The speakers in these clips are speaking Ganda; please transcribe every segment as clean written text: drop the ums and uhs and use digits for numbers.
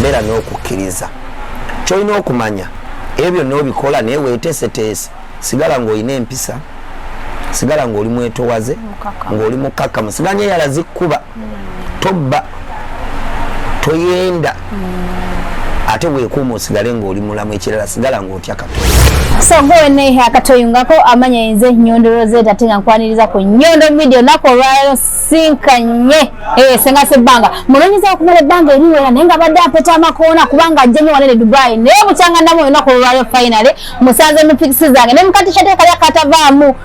Bera n'okukkiriza kyolina okumanya ebyo n'obikola naye weeteeseteese sigala ng'olina empisa sigala ng'oli mwetowaze ng'oli mukkakkamu siganye yala zikkuba tobba toyenda ate weekuuma osigale ng'oli mulamu ekirala sigala ng'otya Katonda. So gowe nehe akatoyungako amanya yenze Nyondo Rozet ate nga nkwaniriza ku Nyondo Media nako olwayo sinkanye Ssenga Ssebanga mulonyiza okumala ebbanga eriwera naye nga badde apeta amakoona kubanga ajjanye wanene Dubai naye bukyanga ndamu olunako olwayo finally musanze mu pikisi zange ne mukatisha kali akatavaamu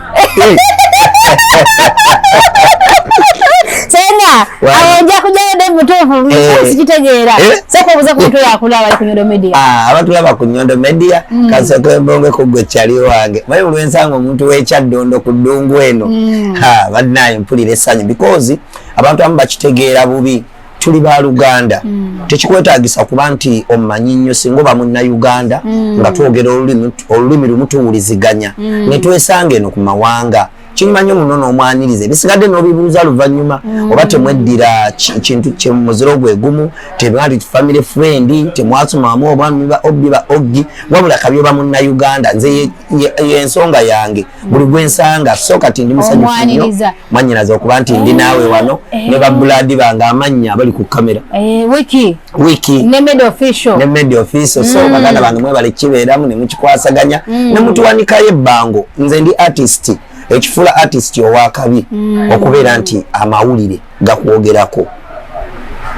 Ssenga awonja kujayo de mutuufu sikitegeera soko buza ku mutwe yakulaba ali ku Nyondo Media abatulaba ku Nyondo Media kasoko embonge ku gwe kyali wange maye olwensanga omuntu w'ekyaddondo ku ddungu eno badnaye mpulira essanyu because abantu abamu bakitegeera bubi tuli ba Luganda tekikwetaagisa kuba nti omumanyi nnyo singa oba munnauganda nga twogera olulimi lumu tuwuliziganya ne twesanga eno ku mawanga kimanyi muno n'omwaniriza ebisigadde n'obibuuza luvannyuma oba temweddira kintu kyemuziro gwe gumu tebali family friend temwasumamu obwami ba oggi wabula kabyoba munnauganda nze y'ensonga yange buli gwensanga so kati ndi musanyufu nnyo mwanyinaza okuba nti ndi naawe wano ne babuladi bange amanya abali ku kamera wiki ne media official so baganda bange mwebale kibeeramu ne mukikwasaganya ne mutuwanikayo ebbango nze ndi artist ekifula artist owakabi okubeera nti amawulire gakwogerako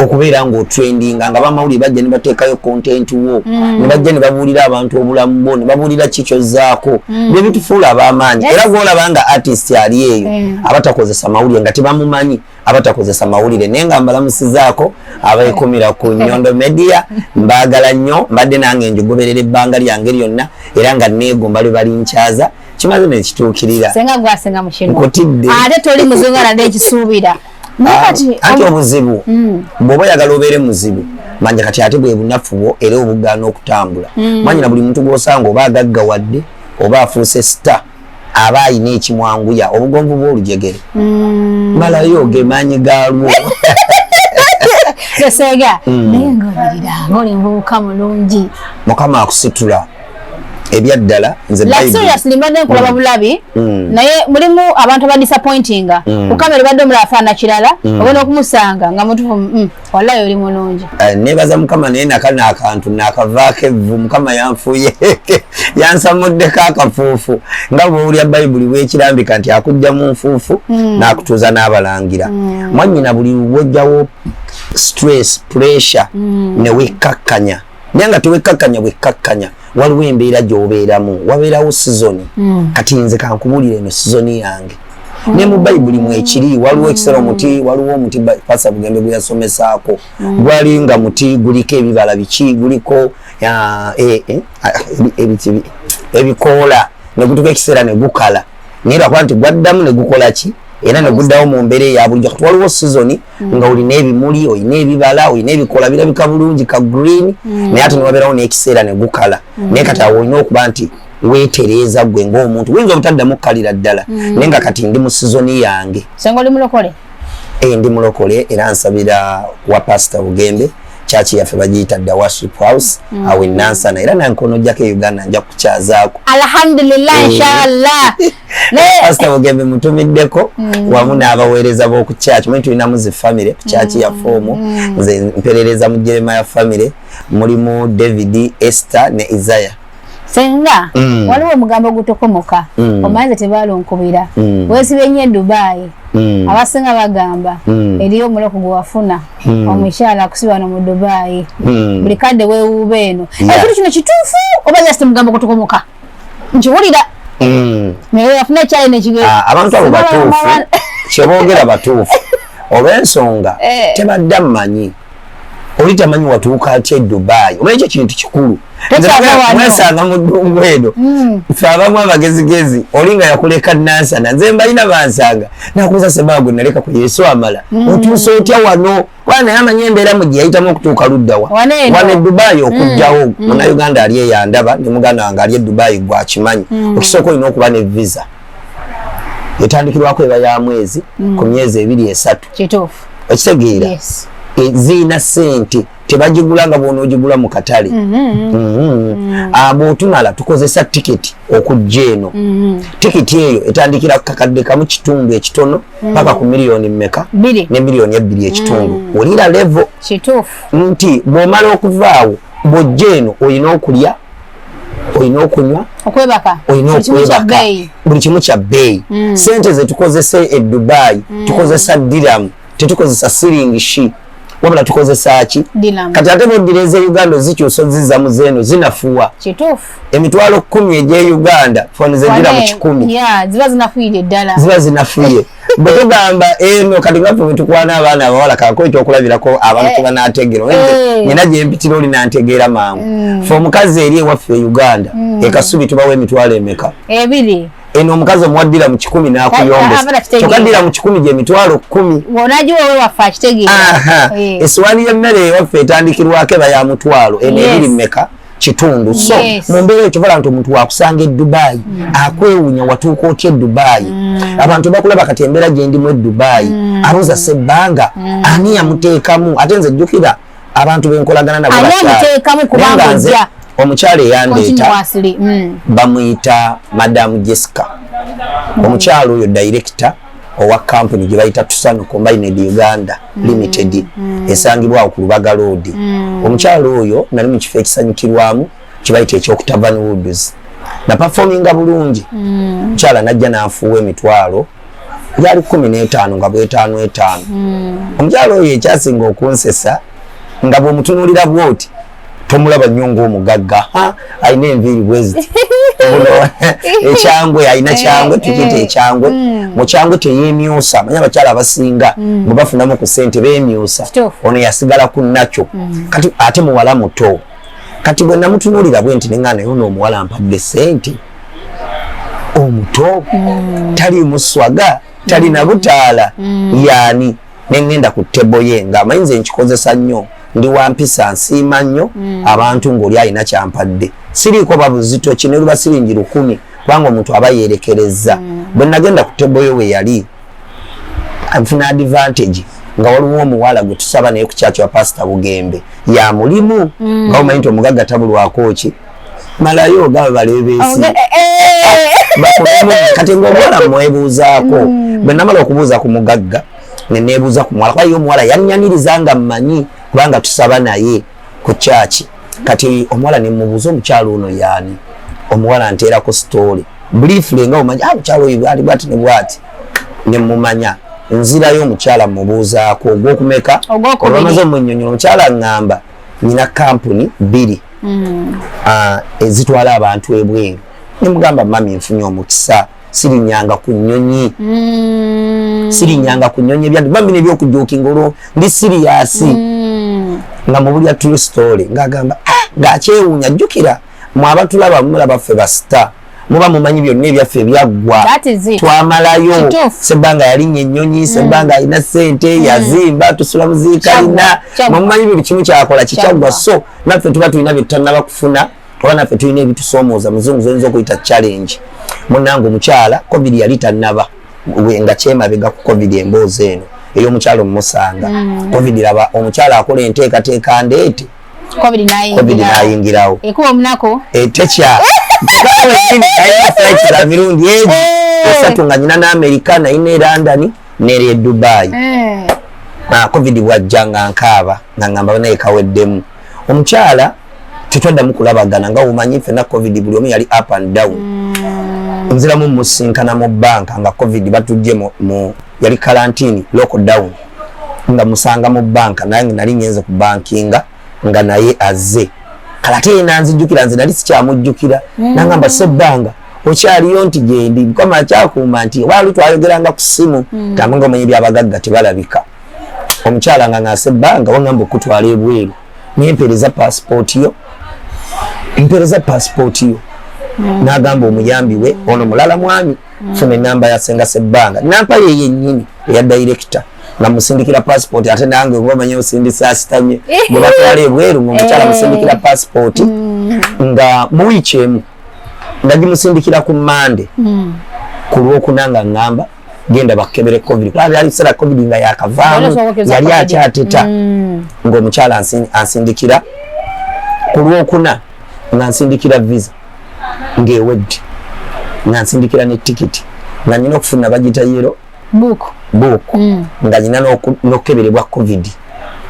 okubeera ng'otrendinga nga bamawulire bajja ne bateekayo content wo ne bajja ne babuulira abantu obulamu bo ne babuulira kikyozaako bye bitufuula ab'amaanyi era gw'olaba nga artist ali eyo abatakozesa mawulire nga tebamumanyi abatakozesa mawulire naye nga mbalamusizaako abeekumira ku Nyondo Media mbaagala nnyo mbadde nange njugoberera ebbanga lyange lyonna era nga neegomba lwe balinkyaza kimaze nekituukirira Ssenga gwasenga mukinwa ate toli muzungu nadde ekisuubira ati obuzibu bw'oba oyagala obeere muzibu manya kati ate bwe bunafu bwo era obugaana okutambula manyina buli muntu gw'osanga oba agaggawadde oba afuuse sita aba ayina ekimwanguya obugonvu bw'olujegere malayo ge maanyi gaalwo Ssenga naye ng'obirira ng'oli muvubuka mulungi Mukama akusitula ebyaddala nze seriously mbadde nkulaba bulabi naye mulimu abantu aba disappointinga ku kamera badde omulala afaana kirala obona okumusanga nga mutufu wallahi oli mulungi nebaza Mukama naye nakana akantu nakavaako evvu Mukama yanfuuye yansamuddeko akafuufu nga bw'owulya bayibuli bw'ekirambika nti akujja mu nfuufu n'akutuuza n'abalangira mwannyina buli wojjawo stress pressure ne wekkakkanya naye nga tewekkakkanya bwekkakkanya waliwo embeera gy'obeeramu wabeerawo sizoni kati nze kankubulira eno sizoni yange ne mu bayibuli mwekiri waliwo ekiseera omuti waliwo omuti Pasa Bugembe gwe yasomesaako gwali nga muti guliko ebibala biki guliko ebikoola ne gutuka ekiseera ne gukala naye lwakuba nti gwaddamu ne gukola ki era ne guddawo mu mbeera eya bulijjo kati waliwo sizoni nga olina ebimuli olina ebibala olina ebikoola birabika bulungi ka green naye ate ne wabeerawo n'ekiseera ne gukala naye kati awo olina okuba nti weetereeza gwe ng'omuntu wiyinza obutaddamu kukalira ddala naye nga kati ndi mu sizoni yange. Ssenga oli mulokole? Ndi mulokole era nsabira wa Pastor Bugembe chachi yaffe bagiyita The Worship House awe Nansana era nankono jjako Uganda nja kukyazaako alhamdulillah inshallah Pastor Bugembe mutumiddeko wamu n'abaweereza b'oku church mwe tulina muzi family ku church ya fomu nze mperereza mu Jeremiah family mulimu David, Esther ne Isaiah. Ssenga waliwo omugambo gutokomoka omanze tebalonkubira weesibe nnyo Dubai abasinga bagamba eriyo omuloko gwe wafuna omukyala akusiba no mu Dubai buli kadde weewuuba eno ekintu kino kituufu oba just mugambo gutokomoka nkiwulira naye yafuna ekyali nekigera abantu abo batuufu kyeboogera batuufu oba ensonga tebadde mmanyi oli tamanyi watuuka atya Dubai oba ekyo kintu kikulu mwesanga mu ddungu eno ffe abamu abagezigezi oli nga yakuleka Nansana nze mbalina bansanga nakuza Ssebanga naleka ku Yesu amala otuusa otya wano wana amanyi embeera mu gye yayitamu okutuuka luddawa wane Dubai okujjawo munnayuganda ali eyandaba ne muganda wange ali Dubai gwakimanyi okisooka olina okuba ne visa etandikirwako eba ya mwezi ku myezi 2-3 kituufu ekitegeera zina sente tebagigula nga bw'onoogigula mu katale. Bw'otumala tukozesa tiketi okujja eno. Tiketi eyo etandikira ku kakadde kamu kitundu ekitono paka ku miliyoni mmeka ne miliyoni 2 ekitundu. Olira level kituufu nti bw'omala okuvaawo bw'ojja eno olina okulya, olina okunywa, okwebaka, buli kimu kya bbeeyi. Sente ze tukozesa e Dubai tukozesa diramu, tetukozesa siringishi, wabula tukozesa ki? Kati ate b'oddireza Uganda zikyusa ozizza zeeno zinafuwa. Kituufu. Emitwalo 10 egy'e Uganda foni ze diramu 10. Ziba zinafuire ddala. Ziba zinafuye. Bwe tugamba eno kati nga ffe tukwana abaana abawala kako ekyokulabirako abantu banaategeera. Nina gye mpitira oli nantegeera mangu. Ffe omukazi eri ewaffe Uganda ekasubi tubawo emitwalo emeka? 2. Eno omukazi omuwaddira mu 10 n'akuyombesa. Kyokka mu 10 gye emitwalo 10. Wonagiwa wewe waffe akitegeera. Essowaani y'emmere ewaffe etandikirwako eba ya mutwalo. Eno ebiri mmeka? Kitundu. So mu mbeera ekyo vala nti omuntu wakusanga e Dubai akwewuunya watuuka otya e Dubai. Abantu bakulaba kati embeera gye ndimu e Dubai. Abuuza Ssebanga ani yamuteekamu? Ate nze jjukira abantu benkolagana nabo bakyala. Omukyala eyandeeta bamuyita Madam Jessica. Omukyala oyo director owa company gye bayita Tusano Combined Uganda Limited esangibwawo ku Lubaga Road. Omukyala oyo nali mu kifo ekisanyukirwamu kibayita eky'Okutambula Woods. Na performinga bulungi. Omukyala najja n'afuuwa emitwalo yali 15 nga bwe 5. Omukyala oyo ekyasinga okunsesa nga bw'omutunuulira bw'oti tomulaba nnyo ng'omugagga. Alina enviiri bwezi. Ekyangwe alina kyangwe tukiyita ekyangwe. Mu kyangwe teyeemyosa. Manya abakyala abasinga bwe bafunamu ku ssente beemyosa. Ono yasigala ku nakyo. Kati ate muwala muto. Kati bwe namutunuulira bwe nti neŋŋaana yono omuwala ampadde ssente. Omuto taliimu swaga talina butaala yaani neŋŋenda ku ttebo ye ng'amayinza enkikozesa nnyo. Ndi wampisa nsiima nnyo abantu ng'oli alina kyampadde. Siriiko babuzito kino luba siringi 10 kubanga omuntu aba yeerekerezza. Bwe nagenda ku ttebo ye we yali nfuna advantage nga waliwo omuwala gwe tusaba naye ku kyaki wa Pastor Bugembe ya mulimu nga omanyi nti omugagga tabulwako ki malayo gaba balebeesi kati ng'omuwala mwebuuzaako. Bwe namala okubuuza ku mugagga ne neebuuza ku muwala kuba ye omuwala yannyaniriza nga mmanyi kubanga tusaba naye ku kyaki. Kati omuwala ne mubuuza omukyalo ono yaani? Omuwala nteerako story briefly nga omanyi omukyalo oyo bwati bwati ne bwati ne mumanya. Nzirayo omukyala mubuuzaako ogw'okumeka olwamaze omunnyonnyola omukyala ngamba nina kampuni 2 ezitwala abantu ebweru. Ne mugamba mami nfunye omukisa sirinyanga ku nnyonyi. Sirinyanga ku nnyonyi ebyantu bambi n'ebyokujookinga olwo ndi siriyasi. Nga mubulya true story ng'agamba ng'akyewuunya jjukira mwe abatulaba mulaba ffe basita muba mumanyi byonna ebyaffe ebyaggwa twamalayo. Ssebanga yalinnya ennyonyi, Ssebanga alina ssente yazimba tusula muziikalina mumanyi buli kimu kyakola kikyaggwa. So naffe tuba tulina bye tutannaba kufuna oba naffe tulina ebitusoomooza muzungu zoyinza okuyita challenge. Munnange omukyala covid yali tannaba nga kyemabega ku covid emboozi eno ey'omukyala omumusanga. Covid laba omukyala akola enteekateeka ndeete covid n'ayingirawo ekuba omunako tekya kawe nyini ayina flight za mirundi egi esatu nga nyina n'Amerika nayina e London n'eri e Dubai. Covid bwajja nga nkaaba nga ngamba naye kaweddemu. Omukyala tetwaddamu kulabagana nga omanyi ffenna covid buli omu yali up and down. Nziramu musinkana mu banka nga covid batujje mu yali karantini lockdown nga musanga mu banka naye nali ngenze ku bankinga nga naye azze. Kala ate nanzijjukira nze nali sikyamujjukira nangamba Ssebanga okyaliyo nti gyendi bikoma kyakuuma nti wali twayogeranga ku ssimu tambanga omanyi byabagagga tebalabika. Omukyala nga Ssebanga wangamba okutwala ebweru nempereza passport yo n'agamba omuyambi we ono mulala mwami funa enamba ya Ssenga Ssebanga nampa ye yennyini eya director nga musindikira passport ate nange ng'omanyi osindisa asitamye bwe batwala ebweru ng'omukyala musindikira passport nga mu wiiki emu nga gimusindikira ku Mande ku Lwokuna nga ngamba genda bakebere covid kwali ali sera covid nga yakavaamu yali akyateta ng'omukyala ansindikira ku Lwokuna nga nsindikira visa ng'ewedde nga nsindikira ne tikiti nga nina okufuna bagita yero buuku nga nina n'okukeberebwa covid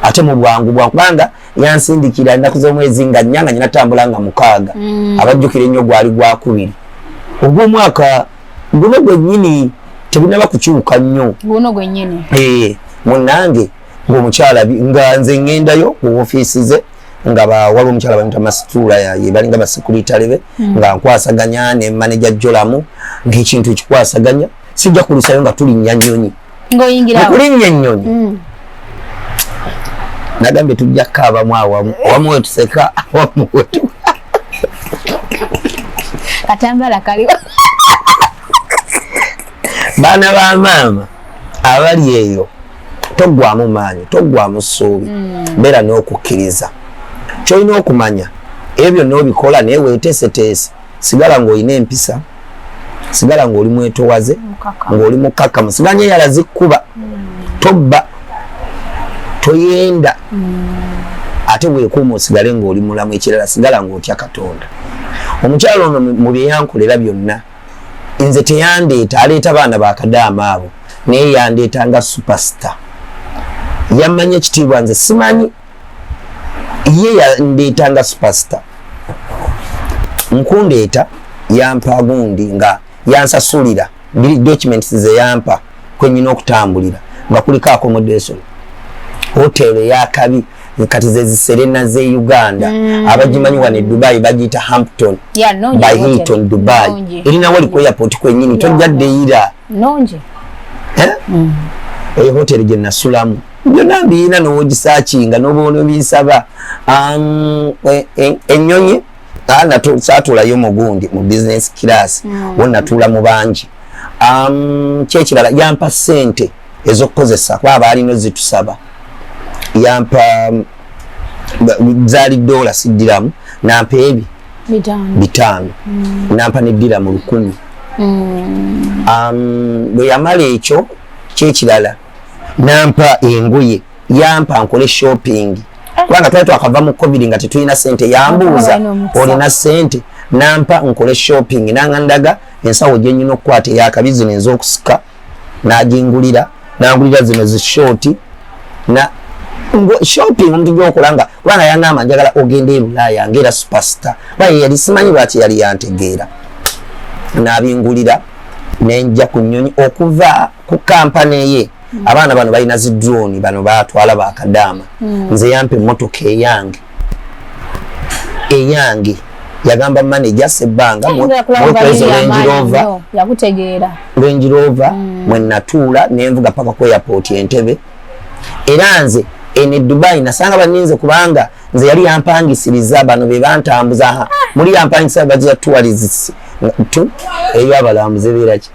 ate mu bwangu kubanga yansindikira ennaku z'omwezi nga nnya nga nina tambula nga 6 abajjukira ennyo gwali gwakubiri ogw'omwaka guno gwennyini tebinaba kukyuka nnyo guno gwennyini munnange ng'omukyala nga nze ŋŋendayo ku ofiisi ze nga waliwo omukyala bamuyita masituula ye balinga basekuritale be nga nkwasaganya ne maneja Jolamu ng'ekintu ekikwasaganya sijja kulusayo nga tulinnya nnyonyi kulinnya ennyonyi nagambye tujja kukaabamu awamu wetuseka awamu wetu katambala kaliwo baana ba maama abali eyo toggwamu maanyi toggwamu ssuubi beera n'okukkiriza kyolina okumanya ebyo n'obikola naye weeteeseteese sigala ng'olina empisa sigala ng'oli mwetowaze ng'oli mukkakkamu siganye yala zikkuba tobba toyenda ate weekuuma osigale ng'oli mulamu ekirala sigala ng'otya Katonda omukyalo ono mu bye yankolera byonna nze teyandeeta aleeta baana bakadaama abo naye yandeeta nga superstar yammanya ekitiibwa nze simanyi ye yandeeta nga superstar nkundeeta yampa gundi nga yansasulira documents ze yampa kwenyina okutambulira nga kuliko accommodation hotel eyakabi kati ze Serena ze Uganda abagimanyi wane Dubai bagiyita Hampton by Hilton Dubai erina wali ku airport kwenyini tojjaddeira nonje eyo hotel gye nasulamu byonna mbiina n'ogisakinga n'oboona bisaba ennyonyi saatulayo mugundi mu business class wonnatuula mu bangi kyekirala yampa ssente ez'okukozesa kuba abaalina zitusaba yampa zaali $1 siddiramu nampa ebi 5 nampa ne diramu 1,000 bwe yamala ekyo kyekirala nampa engoye yampa nkole shopping kubanga twali twakava mu covid nga tetulina sente yambuuza olina sente nampa nkole shopping nanga ndaga ensawo gye nyina okukwata eyakabizi nenza okusika nagingulira nangulira zino zishoti na shopping omuntu gyokulanga kubanga yangamba njagala ogende Bulaaya ngera superstar baye yali simanyi lwaki yali yantegeera nabingulira nenja ku nnyonyi okuva ku kampani ye abaana bano balina zi drone bano batwala bakadaama nze yampa emmotoka eyange yagamba manager Ssebanga Range Rover mwenatuula nenvuga paka ku airport Entebbe era nze ene Dubai nasanga baninze kubanga nze yali yampangisiriza bano be bantambuza muri yampangisa bazira tourism tu eyo abalambuze biraki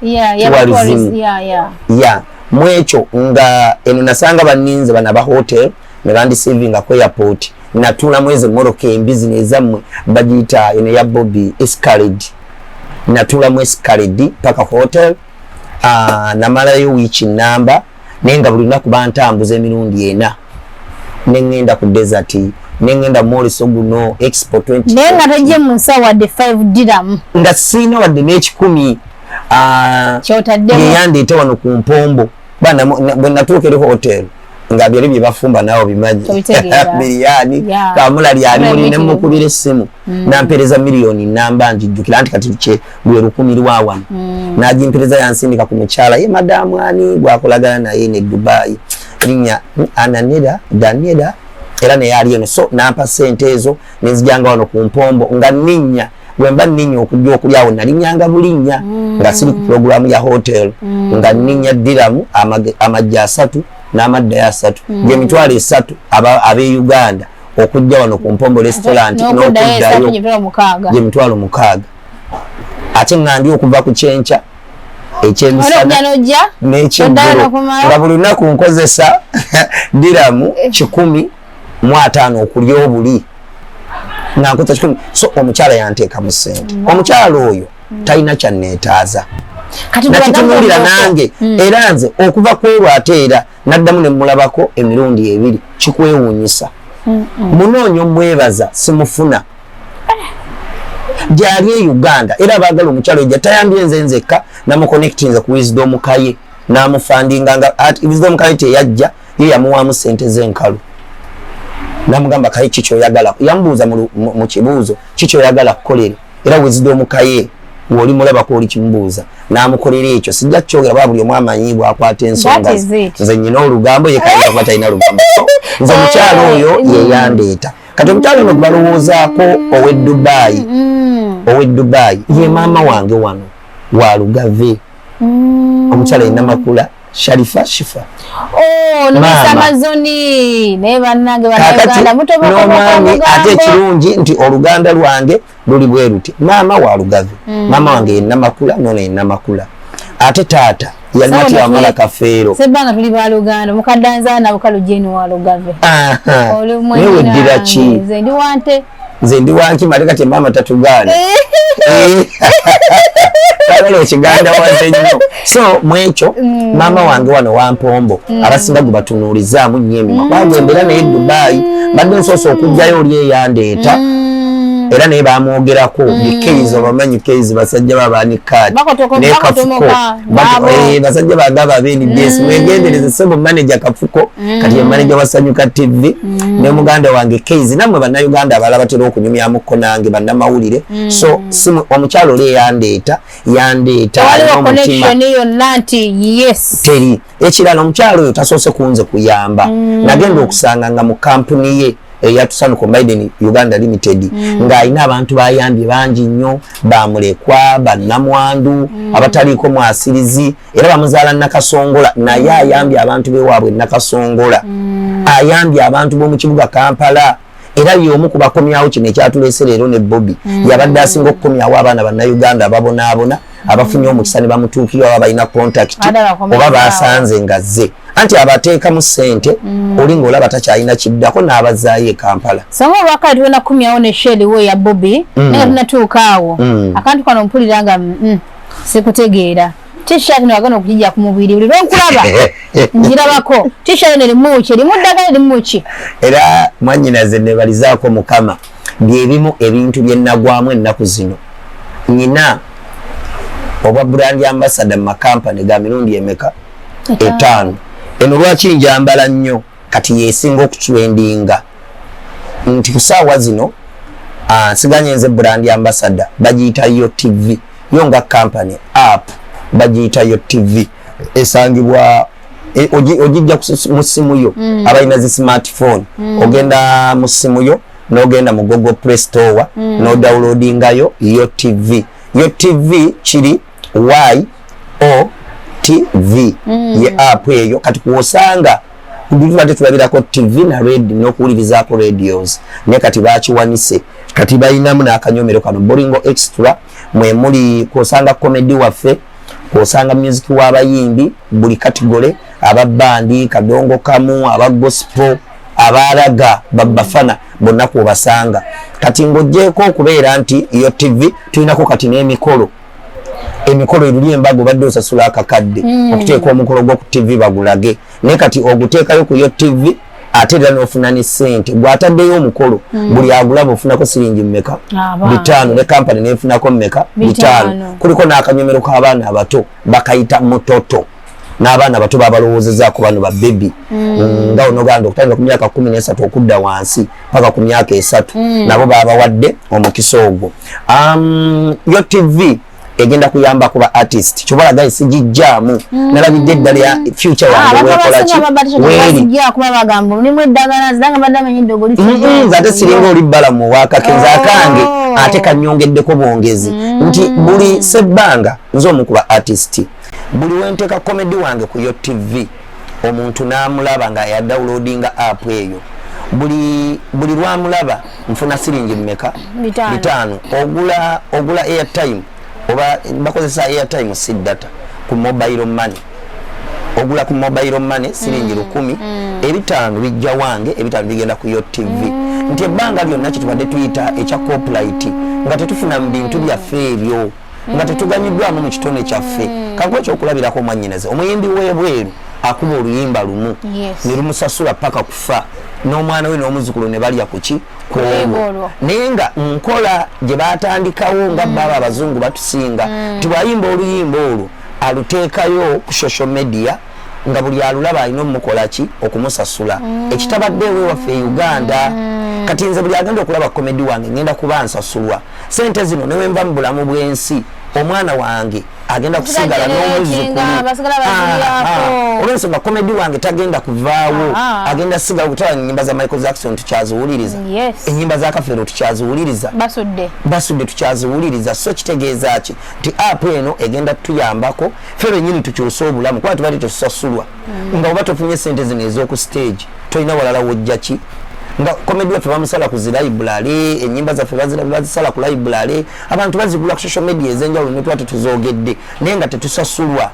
mwekyo nga eno nasanga baninze bana ba hotel ne bandi savinga ku airport natula mweze moroka business zamwe bagita ene ya Bobby Escalade natula mu Escalade paka hotel namalayo wiki namba nenga buli naku bantambuza emirundi ena nengenda ku desert nengenda Morris Oguno Expo 20 nenga taje munsa wadde 5 dirham nga sina wadde n'ekikumi yandete wano ku mpombo bana bwe natuukere hotel nga byali bye bafumba nawo bimaji miliyani kamula lyali muli ne mukubira essimu nampereza miliyoni namba njijjukira anti kati kye lwe 10 lwawano najimpereza yansindika ku mukyala ye madamu ani gwakolagana naye ne Dubai linya ananeda Daniela era ne yali eno so nampa sente ezo nenzijanga wano ku mpombo nga ninya wemba ninyo okujja okulyawo nalinyanga bulinya nga siri ku programu ya hotel nga ninya diramu amajja 3 n'amadda 3 gye mitwalo 3 abe Uganda okujja wano ku mpombo restaurant n'okuddayo gye mitwalo 6 ate ngandi okuva ku kyenca ekyemisana n'ekyeggulo nga buli lunaku nkozesa diramu 105 okulya obuli nankoza 10 so omukyala yanteeka mu ssente omukyala oyo talina kyanneetaaza nakitunuulira nange era nze okuva ku olwo ate era naddamu ne mulabako emirundi ebiri kikwewuunyisa munoonya omwebaza simufuna gyali e Uganda era abaagala omukyalo ejja tayambye nze nzekka namuconnectinze ku Wisdom kaye namufandinga nga Wisdom kaye teyajja ye yamuwaamu ssente z'enkalu namugamba kaye kikyoyagala yamubuuza mu kibuuzo kikyoyagala kukolera era Wisdom kaye woli mulabako oli kimubuuza namukolera ekyo sijja kukyogera bwa buli omu amanyi bwakwata ensonga nze nyina olugambo ye kaye yakuba talina lugambo nze omukyalo oyo yeyandeeta kati omukyalo ono gbalowoozaako ow'e Dubai ye maama wange wano wa Lugave omukyalo yenna makula Sharifa Shifa Amazoni ate ekirungi nti oluganda lwange luli bwe luti maama wa Lugave maama wange yenna makula nono yenna makula ate taata yalina tyamala kafeero Ssebanga tuli ba Luganda mukaddanzaana bukalu jeni wa Lugave weddira ki nze ndi wanki maleka te maama tatugaana kagala ekiganda wanze nnyo so mwekyo maama wange wano wampombo abasinga gwe batunuulizaamu nnyo emima bagembera naye Dubai badde nsoosa okujjayo oli eyandeeta era naye bamwogerako bikeizi obamanyi keizi basajja babaanikaadi nekafuko basajja bagaba abenidesi mwegendereze sebo manager kafuko kati ye manager wa Sanyuka TV ne muganda wange keizi namwe bannayuganda abalala batera okunyumyamuko nange bannamawulire so simu omukyalo oli yandeeta teri ekirala omukyalo oyo tasoose kunze kuyamba nagenda okusanga nga mu kampuni ye eyatusanu Combined Uganda Limited ng'alina abantu bayambye bangi nnyo bamulekwa bannamwandu abataliiko mwasirizi era bamuzaala Nakasongola naye ayambye abantu bewaabwe Nakasongola ayambye abantu b'omu kibuga Kampala era y'omu ku bakomyawo kino ekyatuleese leero ne Bobi yabadde asinga okukomyawo abaana bannayuganda ababonaabona abafunye omukisa ne bamutuukirwa baba balina contact oba basanze nga zze anti abateekamu ssente oli ng'olaba takyalina kiddako n'abazaayo e Kampala sama olwakati tuwena kumyawo ne sheri we ya Bobi naye tunatuuka awo akantu kano mpulira nga sikutegeera t-shirt no wagana okujija ku mubiri buli lwenkulaba njirabako t-shirt ne limuki limuddagala limuki era mwannyinaze ne balizaako Mukama byebimu ebintu bye nnagwamu ennaku zino nyina obwa brand ambassador mu makampani ga mirundi emeka 5 eno lwaki njambala nnyo kati yesinga okutrendinga nti kusaawa zino nsiganye nze brand ambassador bagiyita yo TV yo nga company app bagiyita yo TV esangibwa ojijja mu simu yo abalina zi smartphone ogenda mu simu yo n'ogenda mu Google Play Store no downloadingayo yo TV kiri YOTV ye app eyo kati kuosanga ndivate tulabirako TV na radio n'okuwulirizaako radios ne kati bakiwanise kati balinamu n'akanyomero kano Bolingo Extra mwe muli kuosanga comedy waffe kuosanga music w'abayimbi buli category ababandi kadongo kamu aba gospel abaraga babafana bonna kubasanga kati ngojeko okubeera nti iyo TV tulinako kati n'emikolo emikolo eruli embago badde osasula akakadde okuteeka omukolo gwo ku TV bagulage ne kati oguteekayo ku yo TV ate era n'ofuna ne ssente gwataddeyo omukolo buli agulaba ofunako siringi mmeka 5 ne kampani nefunako mmeka 5 kuliko n'akanyomero k'abaana abato bakayita mutoto n'abaana bato babalowoozezaako bano babebi nga onoganda okutandika ku myaka 13 okudda wansi paka ku myaka 3 nabo babawadde omukisa ogwo yo TV egenda kuyamba kuba artist chobola guys sijijjamu nalabidde eddala ya future yange wekola ki sijja kuba bagambo nimwe eddagala zidanga badamenye dogoli ate siringa oli balamu wakakenza akange ate kanyongeddeko bwongezi nti buli Ssebanga nze omukuba artist buli wenteka comedy wange ku yo TV omuntu namulaba nga ya downloadinga app eyo buli lwamulaba nfuna siringi mmeka 5 ogula airtime oba bakozesa airtime si data ku mobile money ogula ku mobile money siringi 10 ebitano bijja wange ebitano bigenda ku yo TV nti ebbanga lyonna kitubadde tuyita ekya copyright nga tetufuna bintu byaffe ebyo nga tetuganyiddwamu mu kitone kyaffe kakuba ekyokulabirako omwannyinaze omuyimbi w'ebweru akuba oluyimba lumu ne lumusasula paka kufa n'omwana we n'omuzukulu ne balya kuki kwolwo naye nga nkola gye batandikawo nga baba abazungu batusinga tibwayimba oluyimba olwo aluteekayo ku social media nga buli alulaba alina omukolaki okumusasula ekitabadde ewewaffe e Uganda kati nze buli agenda okulaba komedi wange ngenda kuba nsasulwa sente zino ne wenva mu bulamu bw'ensi omwana wange agenda kusigala n'omuzukulu olw'ensonga komedi wange tagenda kuvaawo agenda sigala okutaba ennyimba za Michael Jackson tukyaziwuliriza ennyimba za Kafeero tukyaziwuliriza basudde tukyaziwuliriza so kitegeeza ki nti app eno egenda tutuyambako ffe bennyini tukyusa obulamu kuba tubadde tusasulwa nga oba tofunye sente zino ez'oku stage tolina walala wojja ki nga komedi waffe bamusala ku zi library ennyimba zaffe bazisala ku library abantu bazigula ku social media ez'enjawulo ne tuba tetuzogedde naye nga tetusasulwa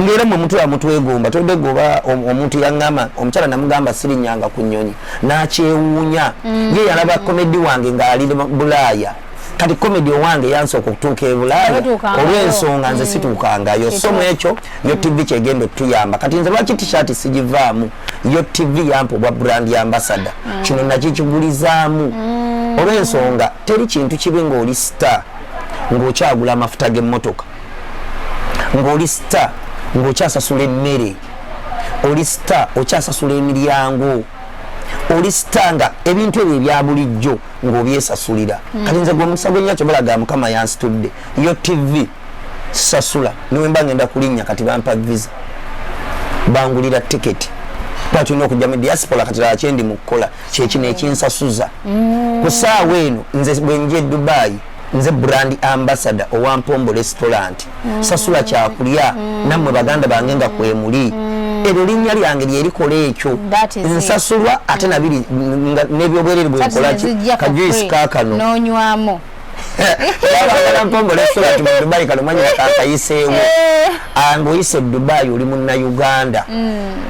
ng'era mwe mutula mutwegomba todegoba omuntu yaŋŋamba omukyala namugamba sirinyanga ku nnyonyi n'akyewuunya ye yalaba komedi wange ng'ali Bulaaya kati komedi owange yansooka okutuuka e Bulaaya olw'ensonga nze situukangayo so mu ekyo yo TV kyegenda okutuyamba kati nze lwaki t-shirt sigivaamu yo TV yampa obwa brand ambassador kino nakikigulizaamu olw'ensonga teri kintu kibi ng'oli star ng'okyagula amafuta g'emmotoka ng'oli star ng'okyasasula emmere oli star okyasasula emiryango oli sitanga ebintu ebyo ebya bulijjo ng'obyesasulira kati nze gwe omukisa gw'ennyakyo balaga Mukama yansitudde yo TV sasula niwe mba ngenda kulinnya kati bampa visa bangulira tiketi kuba tulina okujja mu diaspora kati lala kyendi mu kukola kyekino ekinsasuza ku ssaawa eno nze bwe nje Dubai nze brand ambassador owa Mpombo restaurant sasula kyakulya nammwe baganda bange nga kwemuli eryo linnya lyange lyerikola ekyo nsasulwa ate nabiri n'ebyobwerere bwe nkolaki kajuisi kaakano n'onywamu abagala Mpombo restaurant mu Dubai kano mwanyina kaakayiseewo ng'oyise Dubai oli munnauganda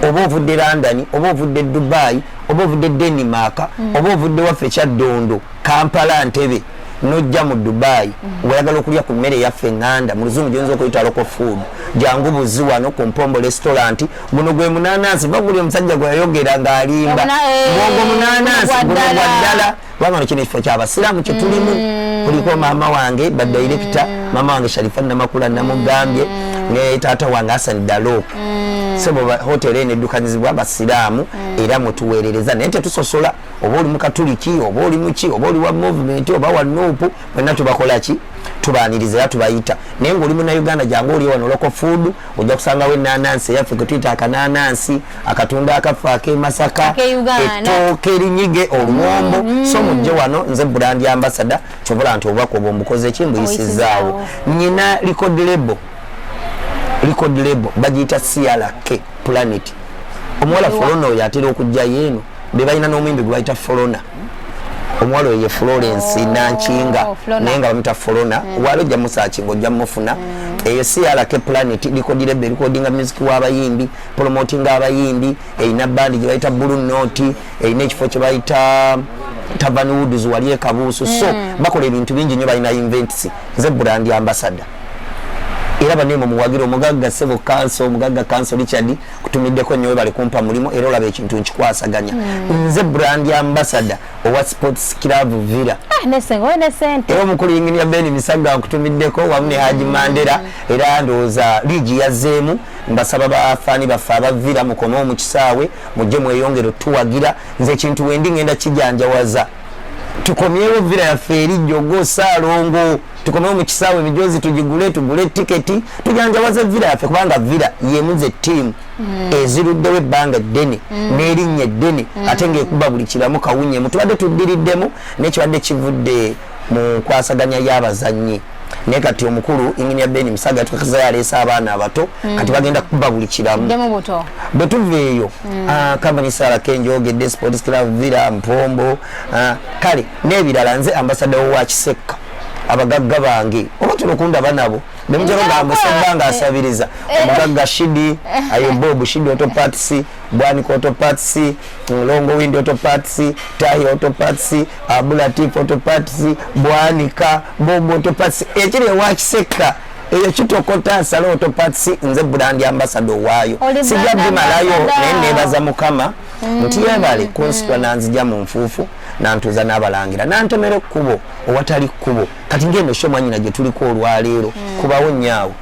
oba ovudde London oba ovudde Dubai oba ovudde Denmark oba ovudde waffe Kyaddondo Kampala Ntebe nojja mu Dubai ng'oyagala okulya ku mmere yaffe eŋŋanda mu luzungu gy'oyinza okuyita local food jangu buzi wano ku Mpombo restaurant guno gwe munanansi baguli omusajja gwe yayogera ng'alimba ng'ogwo munanansi guno gwa ddala kubanga kino ekifo ky'abasiraamu kye tulimu kuliko maama wange badirector maama wange Sharifa Namakula namugambye ne taata wange Hassan Dalo sebo hotel ene edukanyizibwa abasiraamu era mutuweerereza naye tetusosola oba oli mu Katuliki oba oli muki oba oli wa movement oba wa Nuupu mwenna tubakola ki tubaaniriza era tubayita naye ng'oli munnauganda jangu oli wano local food ojja kusangawo ennaanansi eyaffe kwe tuyita akanaanansi akatunda akafa ak'emasaka ettooke erinyige oluwombo so mujje wano nze brand ambassador kyobola nti obubaka obwo mbukoze ki mbuyisizaawo nyina record label bagiyita CRK Planet omuwala Florona oyo atera okujjayo eno be balina n'omuyimbi gwe bayita Florona omuwala oyo ye Florence Nankinga naye nga bamuyita Florona wali ojja musaakinga ojja mufuna eyo CRK Planet record label erikodinga music w'abayimbi promotinga abayimbi erina bandi gye bayita Blue Note erina ekifo kye bayita Tavern Woods wali ekabuusu so bakola ebintu bingi nnyo balina invents nze brand ambassador era banemo muwagira omugagga Sebo Council omugagga Council Richard kutumiddeko nnyo bali kumpa mulimo era olaba ekintu nkikwasaganya nze brand ambassador owa Sports Club Villa era omukulu yingini ya Beni Misaga kutumiddeko wamu ne Haji Mandela era ndowooza ligi yazzeemu mbasaba bafaani baffe aba Villa mukono mu kisaawe mujje mweyongere tuwagira nze ekintu wendi ngenda kijanjawaza tukomyewo Villa yaffe erijjogo Saalongo tukomyewo mu kisaawe emijozi tugule tiketi tujanjawaze Villa yaffe kubanga Villa yemuze ttiimu eziruddewo ebbanga eddene n'erinnya eddene ate ng'ekuba buli kiramu kawunyemu tubadde tuddiriddemu n'ekibadde kivudde mu nkwasaganya y'abazannyi naye kati omukulu ingini ya Beni Misaga tukakaza yaleese abaana abato kati bagenda kuba buli kiramu bwe tuva eyo company Sara Kenjogedde Sports Club Villa Mpombo kale n'ebirala nze ambassador wa Kisekka abagagga bange oba tulokunda banabo Demjero gambo Ssebanga asabiriza omugagga Shidi ayo Bob Shidi auto parts Bwani auto parts Longo Wind auto parts Tai auto parts Abula Tip auto parts Bwanika Bob auto parts ekiri wakiseka eyo kitokota salo auto parts nze brand ambassador wayo sijabbi malayo nebaza mukama nti yebale constituency ja mu nfuufu nantuza n'abalangira nantemera kubo owatali kubo kati ngendo shomwanyi na je tuliko olwaleero kubawo nyaawo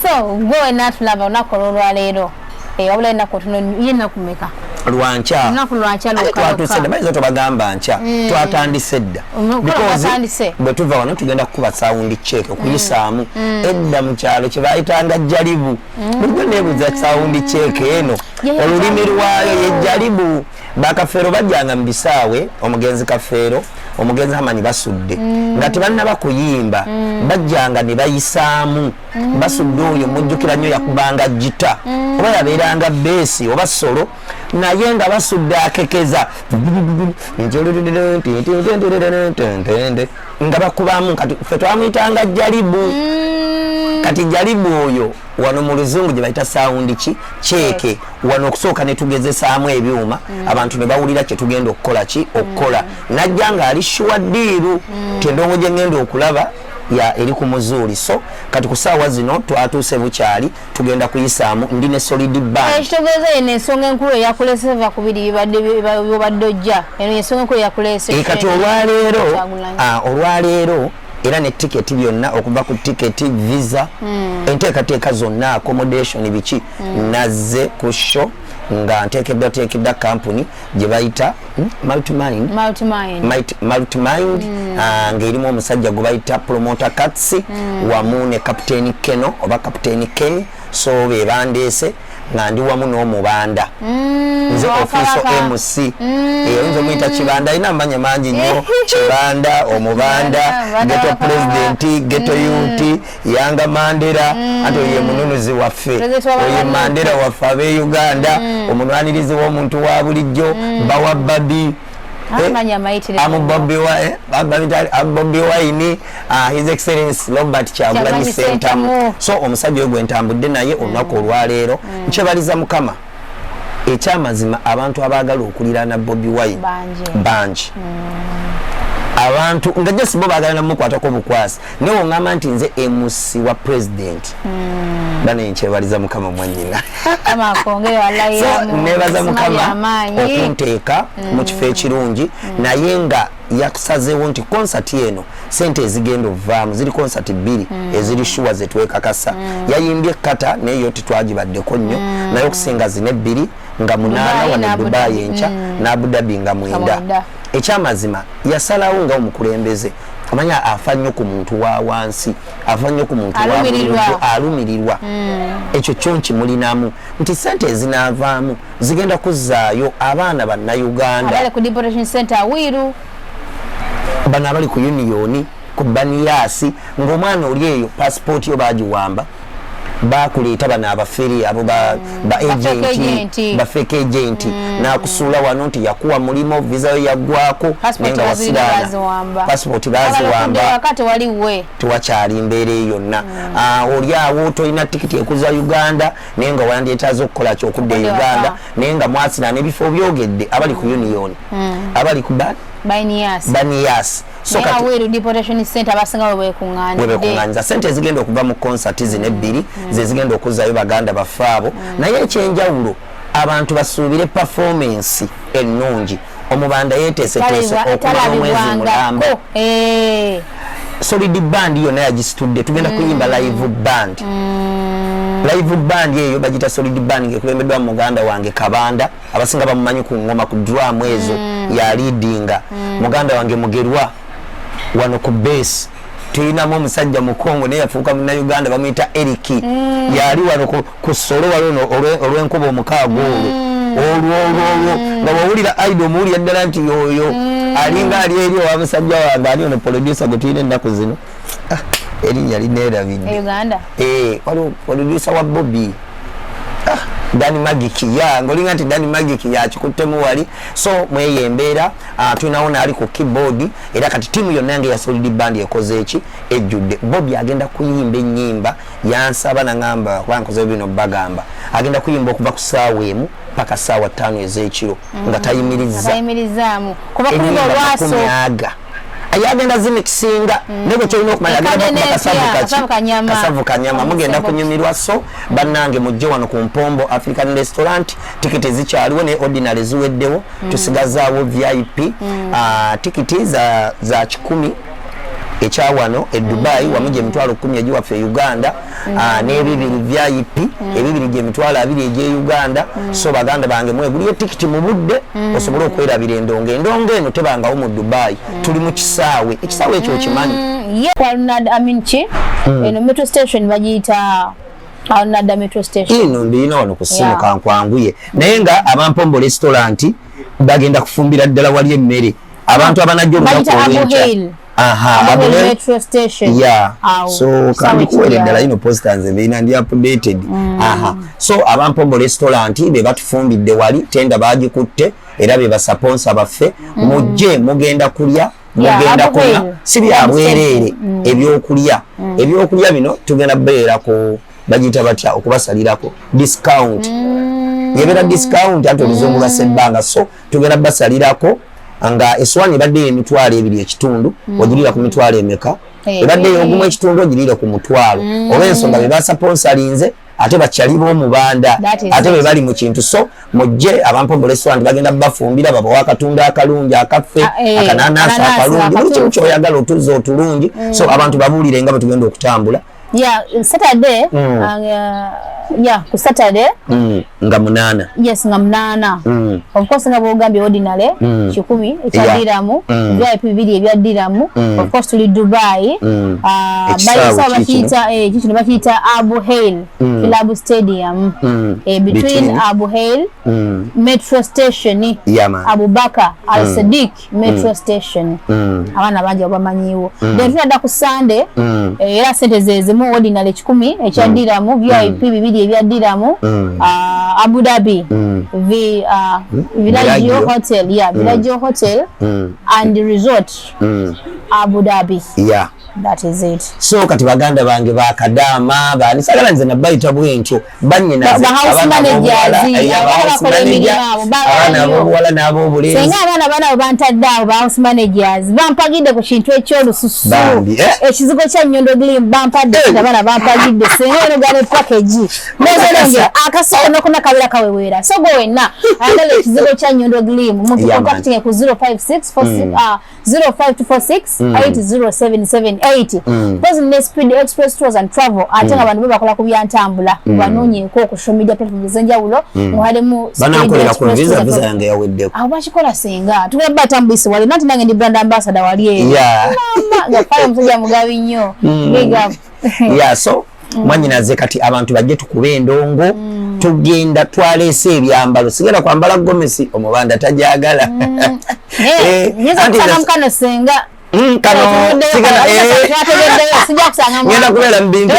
so gwe natulaba onakolo olwaleero wabula ennaku tuno yena kumeka lwancha twatusede bayizo tobagamba ncha twatandise dda because bwe tuva wano tugenda kukuba sound check okuyisaamu edda mu kyalo kye bayitanga jalibu bwe nebuza sound check eno olulimi lwayo ye jalibu bakafeero bajjanga mu bisaawe omugenzi kafeero omugenzi amanyi basudde nga tebannaba kuyimba bajjanga ne bayisaamu basudde oyo mujjukira nnyo yakubanga gita oba yabeeranga beesi oba solo naye nga basudde akekeza nga bakubamu kati ffe twamuyitanga jalibu kati jalibu oyo wano mu luzungu gye bayita sound cheke wano okusooka ne tugezesaamu ebyuma abantu ne bawulira kye tugenda okukola okukola najja nga ali shuwaddiiru tendongo gye ngenda okulaba ya eri ku muzuuli so kati ku ssaawa zino twatuuse bukyali tugenda kuyisaamu ndi ne solid band ekitegeeza eno ensonga enkulu eyakulese va ku biri bibadde ojja eno ensonga enkulu eyakulese kati olwaleero era ne tiketi byonna okuva ku tiketi visa enteekateeka zonna accommodation biki nazze ku show nga nteekeddwa company gye bayita multimind ng'erimu omusajja gwe bayita promoter Katz wamu ne Captain Keno oba Captain Ken so be bandeese nga ndi wamu n'Omubanda nze official MC oyinza omuyita Kibanda alina amanya mangi nnyo Kibanda Omubanda Geto President Geto Youth Yanga Mandela ate ye mununuzi waffe oye Mandela waffe abe Uganda omunwanirizi w'omuntu wa bulijjo bawa babi Bobiwine His Excellency Robert Kyagulanyi Ssentamu so omusajja oyo gwe ntambudde naye olunaku olwaleero nkyebaliza mukama ekyamazima abantu abaagala okuliraana Bobiwine bangi abantu nga just bo baagala namukwatako bukwasi naye ongamba nti nze MC wa president bane nkyebaliza mukama mwanyina nebaza mukama okunteeka mu kifo ekirungi naye nga yakusazeewo nti concert eno sente ezigenda ovaamu ziri concert bbiri eziri shuwa zetwekakasa yayimbye kata naye yo titwagibaddeko nnyo naye okusinga zine ebbiri nga 8 wano Dubai enca n'Abu Dhabi nga 9 ekyamazima yasalawo nga omukulembeze amanya afa nnyo ku muntu wa wansi afa nnyo ku muntu alumirirwa ekyo kyonki mulinamu nti sente ezinaavaamu zigenda kuzzaayo abaana bannayuganda abali ku deportation center awiru bano abali ku unioni ku baniyasi ng'omwana oli eyo passport yo bagiwamba bakuleeta bano abaferi abo ba fake agent nakusuula wano nti yakuwa mulimo visa yo yaggwako nenga wasiraana passport baziwamba wakati waliwe tewakyali mbeera yonna oli awo tolina tikiti ekuza Uganda nenga wandyetaaza okukola kyokudda e Uganda nenga mwasiraana ebifo byogedde abali ku union abali ku baniyas so kati awiru deportation center abasinga webekunganyiza sente ezigenda okuva mu concert zino ebbiri ze zigenda okuzaayo baganda bafaabo naye ekyenjawulo abantu basuubire performance ennungi Omubanda yeeteeseteese okuba omwezi mulamba solid band yonna yagisitudde tugenda kuyimba live band eyo bagita solid band ngekulembeddwa muganda wange Kabanda abasinga bamumanyi ku ngoma ku drum ezo ya leadinga muganda wange Mugerwa wano ku bass tuyinamu omusajja mukongo naye yafuuka mu Uganda bamuyita Eriki yali wano ku solo wano olw'enkuba omukaaga olwo nga bawulira idol muwulira ddala nti yoyo alinga ali eri wa musajja wange ali ono producer gwe tulina ennaku zino erinnya lineerabidde Uganda waliwo producer wa Bobby Dani Magic ya ngolinga nti Dani Magic ya chikuttemu wali so mweyembera tunaona ali ku keyboard era kati timu yonna yange ya Solid Band ekoze eki ejjudde Bobby agenda kuyimba ennyimba yansaba na ngamba kwankoze bino bagamba agenda kuyimba okuva ku saawa emu paka saawa 5 ez'ekiro nga tayimirizaamu kuba kuli olwaso ayagenda zimikisinga nego kyolina okumanya kasavu kanyama mugenda kunyumirwa so bannange mujje wano ku Mpombo African Restaurant tikiti zikyaliwo ne ordinary ziweddewo tusigazaawo VIP tikiti za 10 ekyawano e Dubai wamuje emitwalo 10 egiwaffe Uganda n'ebibiri VIP ebibiri gye emitwalo 2 egye Uganda so baganda bange mweguliyo tikiti mu budde osobole okwerabira endongo eno tebangawo mu Dubai tuli mu kisaawe ekisaawe ekyo okimanyi eno metro station bagiyita Alnada metro station ino ndina wano ku simu kankwanguye naye nga Abampombo restaurant bagenda kufumbira ddala wali emmere abantu abanajjo metro station so kandi kuwele ddala ino postanze beina ndi updated so Abampombo restaurant be batufumbidde wali tenda bagikutte era be basponsa baffe mujje mugenda kulya mugenda kuna sibi abwerere ebyokulya bino tugenda beera ko bagita batya okubasalirako discount yebera discount ate oluzungu lwa Ssebbanga so tugenda basalirako anga eswani badde emitwalo 2 ekitundu ogirira ku mitwalo emeka ebadde ogumu ekitundu ogirira ku mutwalo olw'ensonga be basponsorinze ate bakyali b'Omubanda ate be bali mu kintu so mujje Abampombo restaurant bagenda bafumbira babawa akatundu akalungi akaffe akananasi akalungi buli kimu kyoyagala otuzo otulungi so abantu babuulire nga batugenda okutambula Saturday ku Saturday nga munana nga munana of course nga bogambye ordinary 10 ekyadiramu VIP 2 ebyadiramu of course tuli Dubai bakiyita Abu Hail Club Stadium between Abu Hail metro station Abubakar Al Sadiq metro station abana bangi bamanyiwo then tunadda ku Sunday era sente zezemu ordinary 10 ekyadiramu VIP 2 ebyadiramu Abu Dhabi Villaggio Hotel Villaggio Hotel and Resort Abu Dhabi that is it so kati baganda bange bakadama bani sagala nze nabayita bwentyo banyinaze abana nabo bulenzi senga abana bantaddawo ba house managers bampagidde ku kintu ekyolususu ekizigo kya Nyondo Glim bampadde abana bampagidde senga eno gale package nezolenge akasoko nokuna kabira kawewera so go wenna ayagala ekizigo kya Nyondo Glim muntu contacting ku 056 0546 80778 President Speed Express Tours and Travel atenga abantu bakola ku byantambula banonye ko ku social media platforms zenjawulo muhalemu banakolera ku visa yange yaweddeko abashikola senga tugenda batambulisi wali nati nange ndi brand ambassador wali nga pale msajja mugabi nnyo big up so mwanyinaze kati abantu bajje tukube endongo tugenda twalese ebyambalo sigenda kwambala gomesi Omubanda tajagala mkano senga ngenda kubera mbintu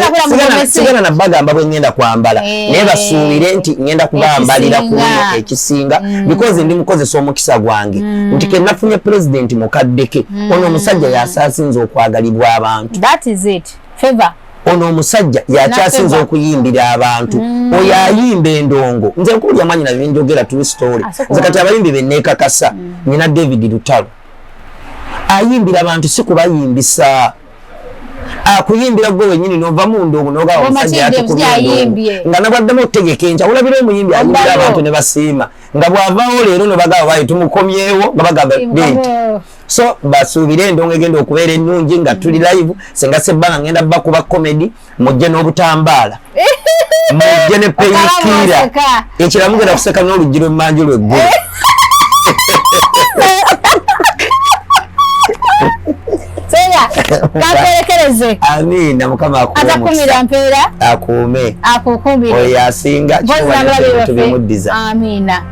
sigana na bagamba bwe ngenda kwambala naye basuubire nti ngenda kubambalira kuno ekisinga because ndi mukozesa omukisa gwange nti ke nafunye president mukaddeke ono omusajja yasasinze okwagalibwa abantu that is it favor ono omusajja yakyasinza okuyimbira abantu oyo ayimba endongo nze nkulya manyi na binjogera true story nze kati abayimbi bennekakasa nina David Lutalo ayimbira abantu si kubayimbisa akuyimbira gwe wenyini nova mu ndongo noga omusajja atukuyimbye nga nabwaddemu otegeka enja olabira omuyimbi ayimbira abantu ne basiima nga bwavaawo leero no bagaba bayi tumukomyewo nga bagamba date so basuubire endongo egenda okubeera ennungi nga tuli live Ssenga Ssebanga ngenda bakuba comedy mujje n'obutambaala mujje ne peyikira ekiramu genda kuseka n'oluggi lw'emmanju lw'eggulu kakwerekereze amina mukama atakumira mpeera akuume akukumbire oyo asinga tubimuddiza amina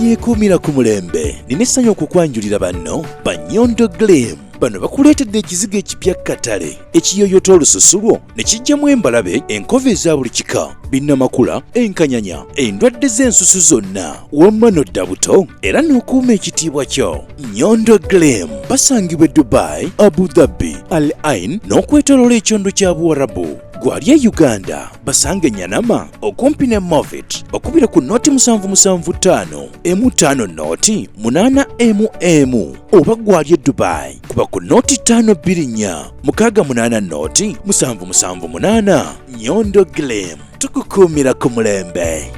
yeekuumira ku mulembe nina essanyu okukwanjulira banno ba Nyondo Glim bano bakuleetedde ekizigo ekipya katale ekiyoyota olususu lwo ne kijjamu embalabe enkova eza buli kika binnamakula enkanyanya endwadde z'ensusu zonna wamma n'odda buto era n'okuuma ekitiibwa kyo. Nyondo Glam basangibwa Dubai, Abu Dhabi, Al Ain n'okwetooloola ekyondo kya Buwarabu. Gwali e Uganda basange Nyanama okumpi ne Movit bakubira ku noti 775 M5 noti 8 oba gwali e Dubai kuba ku noti 524 680 noti 778. Nyondo Glam tukukuumira ku mulembe.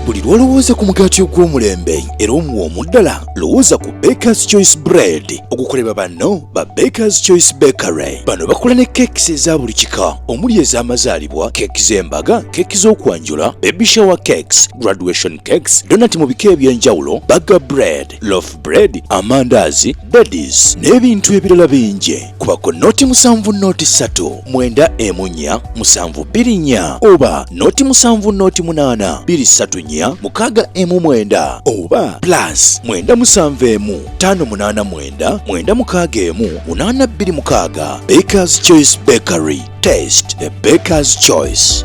Buli lwolowooza ku mugaati ogw'omulembe era omuwoomu ddala lowooza ku Baker's Choice Bread okukolebwa banno ba Baker's Choice Bakery. Bano bakola ne keekisi eza buli kika omuli ez'amazaalibwa, keeki z'embaga, keeki z'okwanjula, baby shower cakes, graduation cakes, donati mu bika eby'enjawulo, burger bread, loaf bread, amandaazi, daddies n'ebintu ebirala bingi. Kuba ku noti 7 noti 3 9 emunya 724 oba noti 7 noti 8 234 6 M9 oba plus 971 589 961 826. Baker's Choice Bakery. Taste the Baker's Choice.